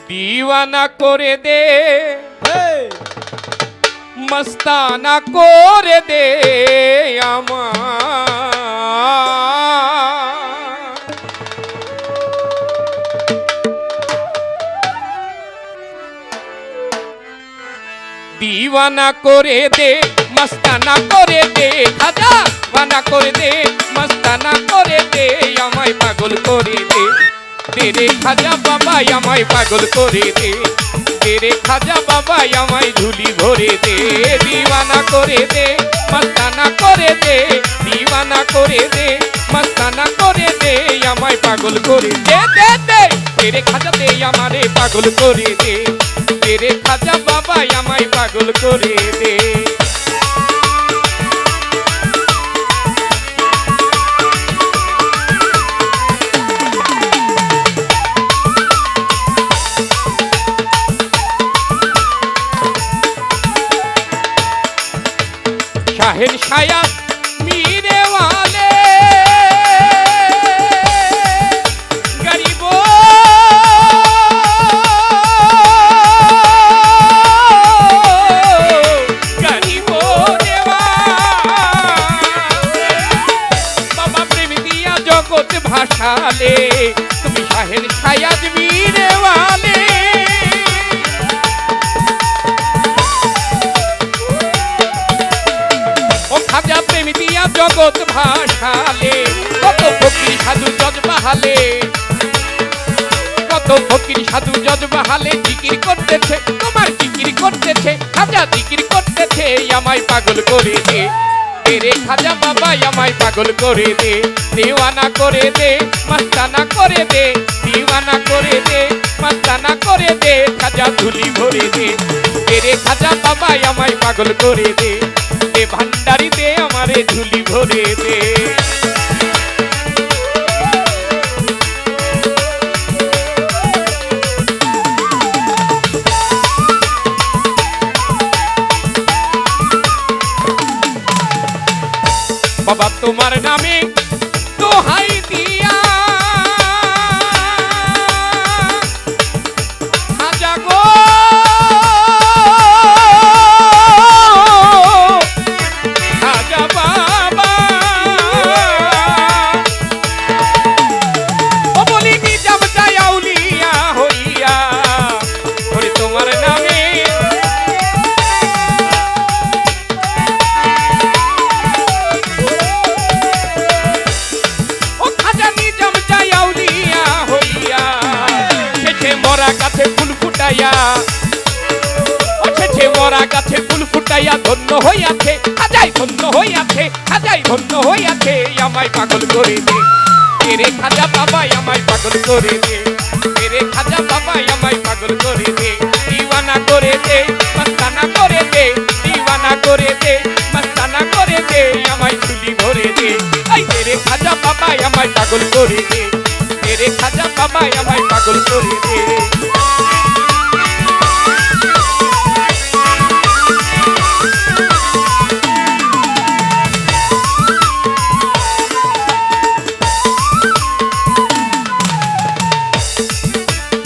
दीवाना करे दे मस्ताना करे दे दीवाना करे दे मस्ताना करे दे खाजा वाना करे दे मस्ताना करे दे आमाय पागल करे दे तेरे खाजा बाबा आमाय पागल करे दे तेरे खाजा बाबा आमाय झुली भरे दे दीवाना करे दे मस्ताना करे दे दीवाना करे दे मस्ताना करे दे आमाय पागल करे दे दे दे तेरे खाजा दे आमारे पागल करे दे तेरे खाजा बाबा आमाय पागल करे दे शाहिर शायद मीरे वाले गरीबों बाबा प्रेम दिया जगत भाषाले तुम शाहिर शायद मीरे वाले जगत भाषाले कत फकीर साधु जज बाहाले कत फकीर साधु जज बाहाले जिकिर करतेছে তোমার জিকির করতেছে খাজা জিকির করতেছে আমায় পাগল করে দে तेरे खाजा बाबा আমায় পাগল করে দে दीवाना করে দে मस्ताना করে দে दीवाना করে দে मस्ताना করে দে খাজা ধুলি ভরে দে तेरे खाजा बाबा আমায় পাগল করে দে दे भंडारी दे हमारे झूली भरे दे बाबा तुम्हारे नामे दोहाई दिया खाजा गो ফুল ফুটাইয়া অছেছে মরা গাছে ফুল ফুটাইয়া ধন্য হইয়াছে খাজাই ধন্য হইয়াছে খাজাই ধন্য হইয়াছে আমায় পাগল করে দে তেরে খাজা বাবা আমায় পাগল করে দে তেরে খাজা বাবা আমায় পাগল করে দে दीवाना করে দে मस्ताना করে দে दीवाना করে দে मस्ताना করে দে আমায় ঝুলি ভরে দে এই তেরে খাজা বাবা আমায় পাগল করে দে तेरे खाजा बाबा আমায় পাগল করে দে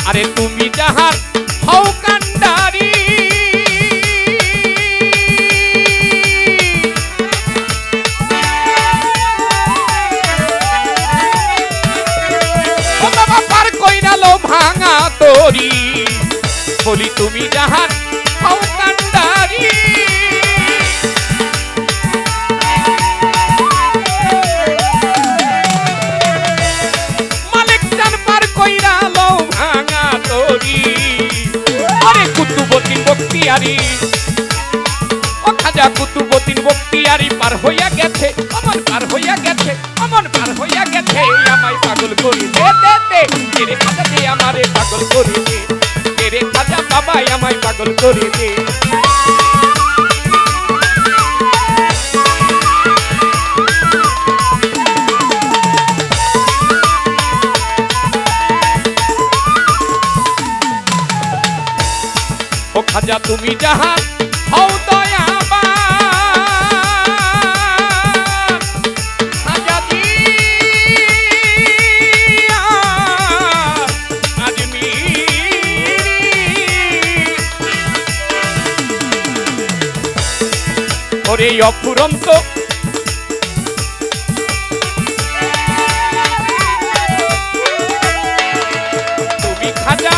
अरे তুমি যাহার হও কান্ডারি ভাঙা তোরি বলি তুমি যাহার হও কান্ডারি মালিক জান পার কইরা লো ভাঙা তোরি আরে কুতুবউদ্দিন বখতিয়ারি ও খাজা কুতুবউদ্দিন বখতিয়ারি পার হইয়া গেছে অমন পার হইয়া গেছে অমন পার হইয়া গেছে আমায় পাগল করে দে দে দে तेरे खाजा दे हमारे पागल करे दे तेरे खाजा बाबा আমায় पागल करे दे ओ खाजा তুমি যাহা হও দয়াবান ওরে অফুরন্ত তুমি খাজা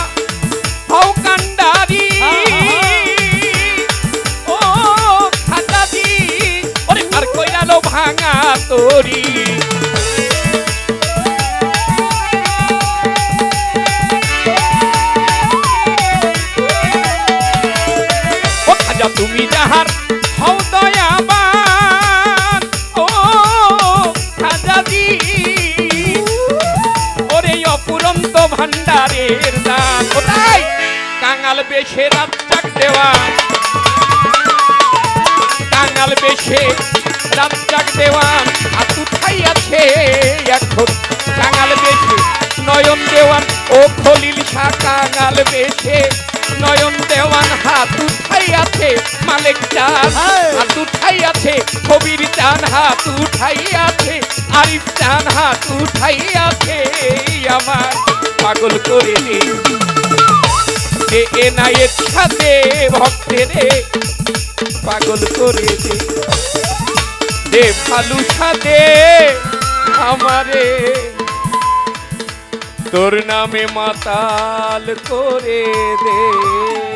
হও কান্ডারি ও খাজাজি ওরে আর কইরালো ভাঙা তোরি তুমি যাহার হও দয়াবান ও খাজাজি ওরে অপুরন্ত ভান্ডারের দান ওটাই কাঙাল বেশে রাজ্জাক দেওয়ান কাঙাল বেশে রাজ্জাক দেওয়ান হাতু ঠাই আছে এখন কাঙাল বেশে নয়ন দেওয়ান ও খলিল শাহ কাঙাল বেশে নয়ন দেওয়ান হাত উঠাই আছে মালিক চান হাত উঠাই আছে কবির চান হাত উঠাই আছে আরিফ চান হাত উঠাই আছে আমার পাগল করে দে এনায়েত সাথে ভক্তের পাগল করে দে ভালু সাথে আমারে তোর নামে মাতাল করে দে